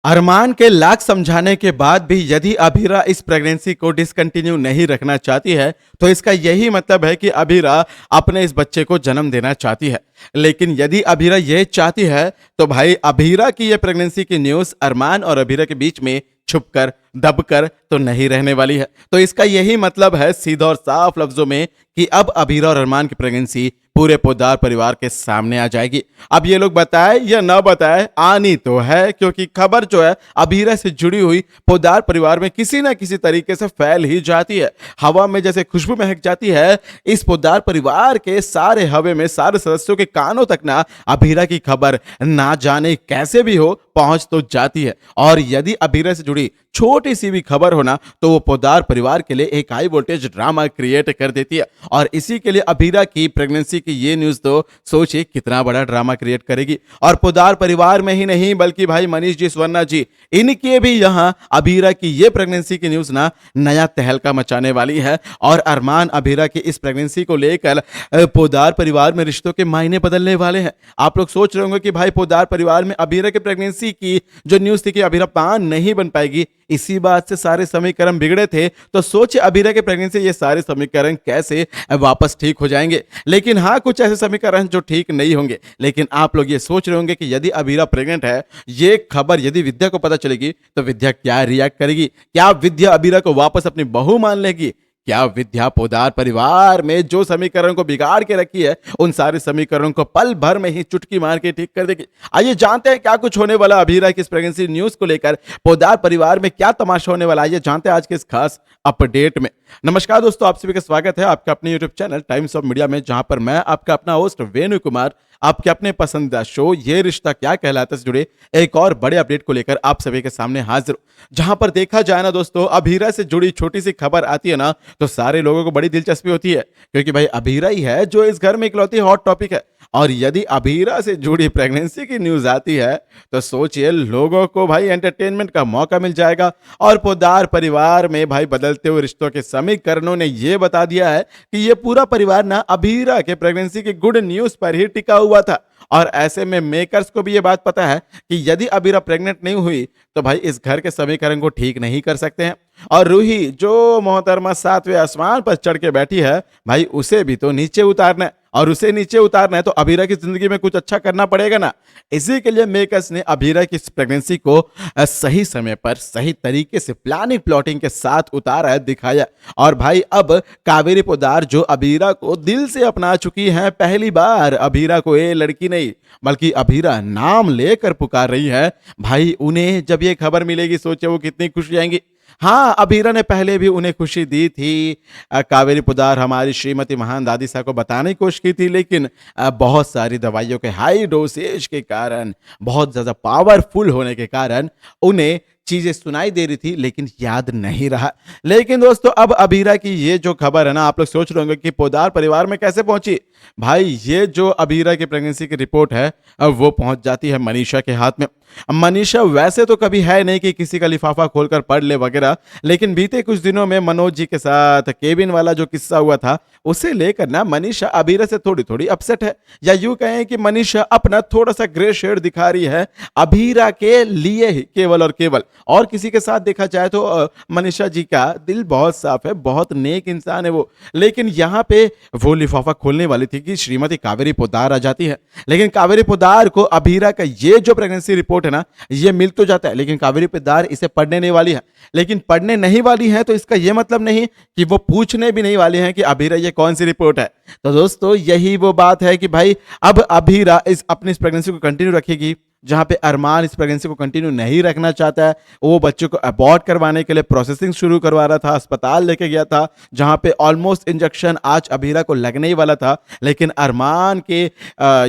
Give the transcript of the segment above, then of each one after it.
अरमान के लाख समझाने के बाद भी यदि अभीरा इस प्रेगनेंसी को डिसकंटिन्यू नहीं रखना चाहती है तो इसका यही मतलब है कि अभीरा अपने इस बच्चे को जन्म देना चाहती है। लेकिन यदि अभीरा ये चाहती है तो भाई अभीरा की ये प्रेगनेंसी की न्यूज़ अरमान और अभीरा के बीच में छुपकर दबकर तो नहीं रहने वाली है। तो इसका यही मतलब है सीधा और साफ लफ्जों में कि अब अभीरा और अरमान की प्रेगनेंसी पूरे पोद्दार परिवार के सामने आ जाएगी। अब ये लोग बताए या ना बताए आनी तो है, क्योंकि खबर जो है अभीरा से जुड़ी हुई पोद्दार परिवार में किसी ना किसी तरीके से फैल ही जाती है। हवा में जैसे खुशबू महक जाती है, इस पोद्दार परिवार के सारे हवे में सारे सदस्यों के कानों तक ना अभीरा की खबर ना जाने कैसे भी हो पहुंच तो जाती है। और यदि अभीरा से जुड़ी छोटी सी भी खबर हो ना तो वो पोद्दार परिवार के लिए एक हाई वोल्टेज ड्रामा क्रिएट कर देती है। और इसी के लिए अभीरा की प्रेगनेंसी की ये न्यूज़ तो सोचिए कितना बड़ा ड्रामा क्रिएट करेगी। और पोद्दार परिवार में ही नहीं बल्कि भाई मनीष जी, स्वर्णा जी, इनके भी यहाँ अभीरा की ये प्रेगनेंसी की न्यूज़ ना नया तहलका मचाने वाली है। और अरमान अभीरा की इस प्रेगनेंसी को लेकर पोद्दार परिवार में रिश्तों के मायने बदलने वाले हैं। आप लोग सोच रहे होंगे कि भाई पोद्दार परिवार में अभीरा की प्रेगनेंसी की जो न्यूज़ थी कि अभीरा पान नहीं बन पाएगी, इसी बात से सारे समीकरण बिगड़े थे। तो सोचिए अभीरा के प्रेगनेंसी ये सारे समीकरण कैसे वापस ठीक हो जाएंगे। लेकिन हाँ, कुछ ऐसे समीकरण जो ठीक नहीं होंगे। लेकिन आप लोग ये सोच रहे होंगे कि यदि अभीरा प्रेग्नेंट है, ये खबर यदि विद्या को पता चलेगी तो विद्या क्या रिएक्ट करेगी? क्या विद्या अभीरा को वापस अपनी बहू मान लेगी? क्या विद्या पोद्दार परिवार में जो समीकरण को बिगाड़ के रखी है उन सारे समीकरणों को पल भर में ही चुटकी मार के ठीक कर देगी? आइए जानते हैं क्या कुछ होने वाला अभीरा की इस प्रेगनेंसी न्यूज़ को लेकर पोद्दार परिवार में क्या तमाशा होने वाला है। आइए जानते हैं आज के इस खास अपडेट में। नमस्कार दोस्तों, आप सभी का स्वागत है आपका अपने YouTube channel times of media में, जहां पर मैं आपका अपना होस्ट वेणु कुमार आपके अपने पसंदीदा शो ये रिश्ता क्या कहलाता है से जुड़े एक और बड़े अपडेट को लेकर आप सभी के सामने हाजिर हूं। जहां पर देखा जाए ना दोस्तों, अभीरा से जुड़ी छोटी सी खबर आती है ना तो सारे लोगों को बड़ी दिलचस्पी होती है, क्योंकि भाई अभीरा ही है जो इस घर में इकलौती हॉट टॉपिक है। और यदि अभीरा से जुड़ी प्रेगनेंसी की न्यूज आती है तो सोचिए लोगों को भाई एंटरटेनमेंट का मौका मिल जाएगा। और पोद्दार परिवार में भाई बदलते हुए रिश्तों के समीकरणों ने यह बता दिया है कि यह पूरा परिवार ना अभीरा के प्रेगनेंसी की गुड न्यूज पर ही टिका हुआ था। और ऐसे में मेकर्स को भी यह बात पता है कि यदि अभीरा प्रेग्नेंट नहीं हुई तो भाई इस घर के समीकरण को ठीक नहीं कर सकते हैं। और रूही जो मोहतरमा सातवें आसमान पर चढ़ के बैठी है, भाई उसे भी तो नीचे उतारना है। और उसे नीचे उतारना है तो अभीरा की जिंदगी में कुछ अच्छा करना पड़ेगा ना। इसी के लिए मेकर्स ने अभीरा की इस प्रेगनेंसी को सही समय पर सही तरीके से प्लानिंग प्लॉटिंग के साथ उतारा है, दिखाया। और भाई अब कावेरी पोद्दार जो अभीरा को दिल से अपना चुकी हैं, पहली बार अभीरा को ये लड़की नहीं बल्कि अभीरा नाम लेकर पुकार रही है। भाई उन्हें जब ये खबर मिलेगी सोचे वो कितनी खुश जाएंगी। हाँ, अभीरा ने पहले भी उन्हें खुशी दी थी। कावेरी पोद्दार हमारी श्रीमती महान दादी साहब को बताने की कोशिश की थी, लेकिन बहुत सारी दवाइयों के हाई डोसेज के कारण, बहुत ज़्यादा पावरफुल होने के कारण उन्हें चीजें सुनाई दे रही थी लेकिन याद नहीं रहा। लेकिन दोस्तों अब अभीरा की ये जो खबर है ना, आप लोग सोच रहे होंगे कि पोद्दार परिवार में कैसे पहुंची। भाई ये जो अभीरा की प्रेगनेंसी की रिपोर्ट है अब वो पहुंच जाती है मनीषा के हाथ में। मनीषा वैसे तो कभी है नहीं कि किसी का लिफाफा खोलकर पढ़ ले वगैरह, लेकिन बीते कुछ दिनों में मनोज जी के साथ केबिन वाला जो किस्सा हुआ था उसे लेकर ना मनीषा अभीरा से थोड़ी थोड़ी अपसेट है, या यूं कहें कि मनीषा अपना थोड़ा सा ग्रे शेड दिखा रही है अभीरा के लिए ही, केवल और केवल। और किसी के साथ देखा जाए तो मनीषा जी का दिल बहुत साफ है, बहुत नेक इंसान है वो। लेकिन यहाँ पे वो लिफाफा खोलने वाली थी कि श्रीमती कावेरी पोद्दार आ जाती है। लेकिन कावेरी पोद्दार को अभीरा का ये जो प्रेगनेंसी रिपोर्ट है ना ये मिल तो जाता है, लेकिन कावेरी पोद्दार इसे पढ़ने नहीं वाली है। लेकिन पढ़ने नहीं वाली है तो इसका ये मतलब नहीं कि वो पूछने भी नहीं वाली है कि अभीरा ये कौन सी रिपोर्ट है। तो दोस्तों यही वो बात है कि भाई अब अभीरा अपनी इस प्रेगनेंसी को कंटिन्यू रखेगी, जहां पे अरमान इस प्रेगनेंसी को कंटिन्यू नहीं रखना चाहता है। वो बच्चे को अबॉर्ट करवाने के लिए प्रोसेसिंग शुरू करवा रहा था, अस्पताल लेके गया था जहां पे ऑलमोस्ट इंजेक्शन आज अभीरा को लगने ही वाला था। लेकिन अरमान के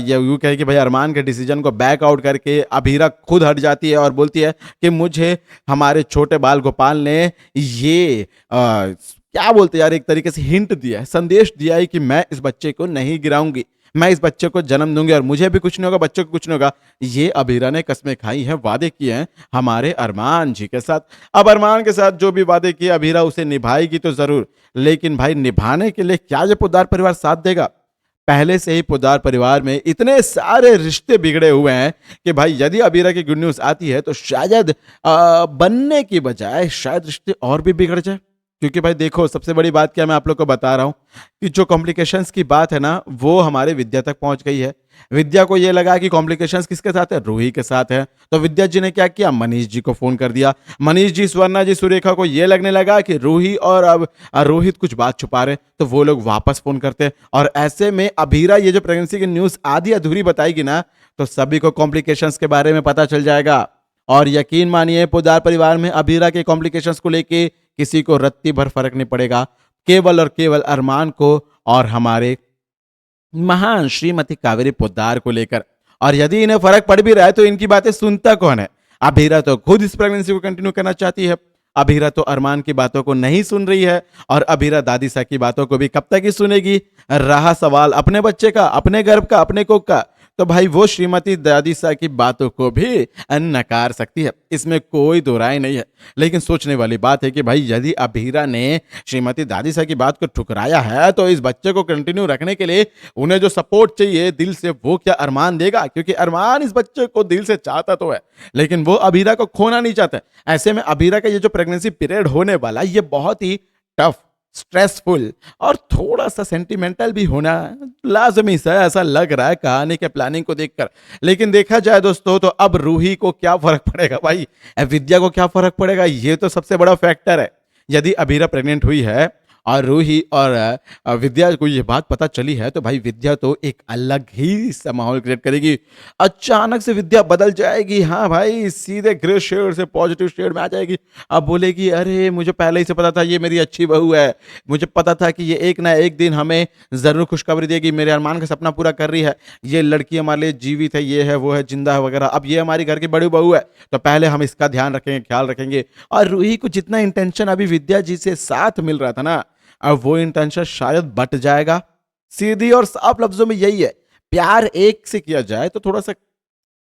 यूं कहे कि भाई अरमान के डिसीजन को बैक आउट करके अभीरा खुद हट जाती है और बोलती है कि मुझे हमारे छोटे बाल गोपाल ने ये क्या बोलते यार, एक तरीके से हिंट दिया है, संदेश दिया है कि मैं इस बच्चे को नहीं गिराऊंगी, मैं इस बच्चे को जन्म दूंगी और मुझे भी कुछ नहीं होगा, बच्चे को कुछ नहीं होगा। ये अभीरा ने कस्में खाई हैं, वादे किए हैं हमारे अरमान जी के साथ। अब अरमान के साथ जो भी वादे किए अभीरा उसे निभाएगी तो जरूर, लेकिन भाई निभाने के लिए क्या ये पोद्दार परिवार साथ देगा? पहले से ही पोद्दार परिवार में इतने सारे रिश्ते बिगड़े हुए हैं कि भाई यदि अबीरा की गुड न्यूज़ आती है तो शायद बनने की बजाय शायद रिश्ते और भी बिगड़ जाए। क्योंकि भाई देखो, सबसे बड़ी बात क्या मैं आप लोग को बता रहा हूँ कि जो कॉम्प्लिकेशंस की बात है ना, वो हमारे विद्या तक पहुंच गई है। विद्या को ये लगा कि कॉम्प्लिकेशंस किसके साथ है, रूही के साथ है। तो विद्या जी ने क्या किया, मनीष जी को फोन कर दिया। मनीष जी, स्वर्णा जी, सुरेखा को ये लगने लगा कि रूही और अब रोहित कुछ बात छुपा रहे, तो वो लोग वापस फोन करते। और ऐसे में अभीरा ये जो प्रेगनेंसी की न्यूज आधी अधूरी बताएगी ना, तो सभी को कॉम्प्लिकेशंस के बारे में पता चल जाएगा। और यकीन मानिए, पोद्दार परिवार में अभीरा के कॉम्प्लिकेशंस को लेके किसी को रत्ती भर फर्क नहीं पड़ेगा। केवल और केवल अरमान को और हमारे महान श्रीमती कावेरी पोद्दार को लेकर। और यदि इन्हें फर्क पड़ भी रहा है तो इनकी बातें सुनता कौन है। अभीरा तो खुद इस प्रेगनेंसी को कंटिन्यू करना चाहती है। अभीरा तो अरमान की बातों को नहीं सुन रही है, और अभीरा दादी सा की बातों को भी कब तक ही सुनेगी। रहा सवाल अपने बच्चे का, अपने गर्भ का, अपने कोख का, तो भाई वो श्रीमती दादी सा की बातों को भी नकार सकती है, इसमें कोई दो राय नहीं है। लेकिन सोचने वाली बात है कि भाई यदि अभीरा ने श्रीमती दादी सा की बात को ठुकराया है, तो इस बच्चे को कंटिन्यू रखने के लिए उन्हें जो सपोर्ट चाहिए दिल से, वो क्या अरमान देगा? क्योंकि अरमान इस बच्चे को दिल से चाहता तो है, लेकिन वो अभीरा को खोना नहीं चाहता। ऐसे में अभीरा का ये जो प्रेगनेंसी पीरियड होने वाला, ये बहुत ही टफ, स्ट्रेसफुल और थोड़ा सा सेंटिमेंटल भी होना लाजमी सा ऐसा लग रहा है कहानी के प्लानिंग को देखकर। लेकिन देखा जाए दोस्तों, तो अब रूही को क्या फर्क पड़ेगा भाई, विद्या को क्या फर्क पड़ेगा, ये तो सबसे बड़ा फैक्टर है। यदि अभीरा प्रेग्नेंट हुई है और रूही और विद्या को ये बात पता चली है, तो भाई विद्या तो एक अलग ही सा माहौल क्रिएट करेगी। अचानक से विद्या बदल जाएगी। हाँ भाई, सीधे ग्रे शेड से पॉजिटिव शेड में आ जाएगी। अब बोलेगी, अरे मुझे पहले ही से पता था ये मेरी अच्छी बहू है, मुझे पता था कि ये एक ना एक दिन हमें जरूर खुशखबरी देगी, मेरे अरमान का सपना पूरा कर रही है, ये लड़की हमारे लिए जीवित है, ये है वो है, जिंदा है वगैरह। अब ये हमारी घर की बड़ी बहू है, तो पहले हम इसका ध्यान रखेंगे, ख्याल रखेंगे। और रूही को जितना इंटेंशन अभी विद्या जी से साथ मिल रहा था ना, अब वो इंटेंशन शायद बट जाएगा। सीधी और साफ लफ्जों में यही है, प्यार एक से किया जाए तो थोड़ा सा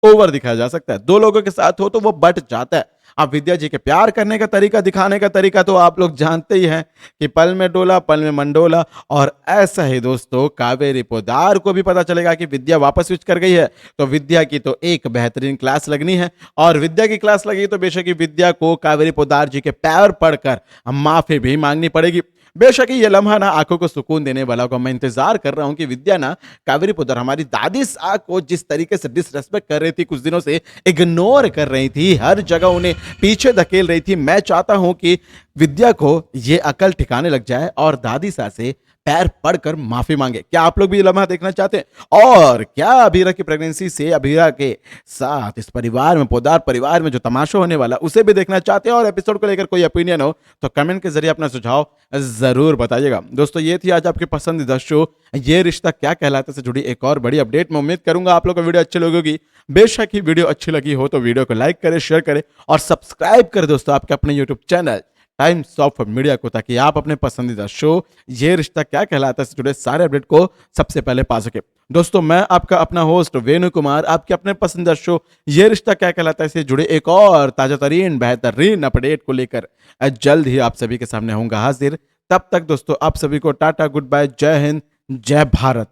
ओवर दिखाया जा सकता है, दो लोगों के साथ हो तो वो बट जाता है। अब विद्या जी के प्यार करने का तरीका, दिखाने का तरीका तो आप लोग जानते ही हैं कि पल में डोला पल में मंडोला। और ऐसा ही दोस्तों, कावेरी पोद्दार को भी पता चलेगा कि विद्या वापस स्विच कर गई है, तो विद्या की तो एक बेहतरीन क्लास लगनी है। और विद्या की क्लास लगी तो बेशक ही विद्या को कावेरी पोद्दार जी के पैर पड़कर माफी भी मांगनी पड़ेगी। बेशक ही ये लम्हा ना आंखों को सुकून देने वाला होगा। मैं इंतजार कर रहा हूं कि विद्या ना कावेरी पोद्दार, हमारी दादी सा को जिस तरीके से डिसरेस्पेक्ट कर रही थी, कुछ दिनों से इग्नोर कर रही थी, हर जगह उन्हें पीछे धकेल रही थी, मैं चाहता हूं कि विद्या को ये अकल ठिकाने लग जाए और दादी सा से पैर पड़कर माफी मांगे। क्या आप लोग भी ये लम्हा देखना चाहते हैं? और क्या अभीरा की प्रेगनेंसी से अभीरा के साथ इस परिवार में, पोद्दार परिवार में जो तमाशा होने वाला, उसे भी देखना चाहते हैं? और एपिसोड को लेकर कोई ओपिनियन हो तो कमेंट के जरिए अपना सुझाव जरूर बताइएगा। दोस्तों, ये थी आज आपके पसंदीदा शो ये रिश्ता क्या कहलाता से जुड़ी एक और बड़ी अपडेट। मैं उम्मीद करूंगा आप लोग को वीडियो अच्छी लगेगी। बेशक ही वीडियो अच्छी लगी हो तो वीडियो को लाइक करें, शेयर करें और सब्सक्राइब करें दोस्तों आपके अपने YouTube channel times of media को, ताकि आप अपने पसंदीदा शो ये रिश्ता क्या कहलाता है से जुड़े सारे अपडेट को सबसे पहले पा सके। दोस्तों, मैं आपका अपना होस्ट वेणु कुमार आपके अपने पसंदीदा शो ये रिश्ता क्या कहलाता है से जुड़े एक और ताजा तरीन बेहतरीन अपडेट को लेकर जल्द ही आप सभी के सामने होऊंगा हाजिर। तब तक दोस्तों, आप सभी को टाटा, गुड बाय, जय हिंद, जय भारत।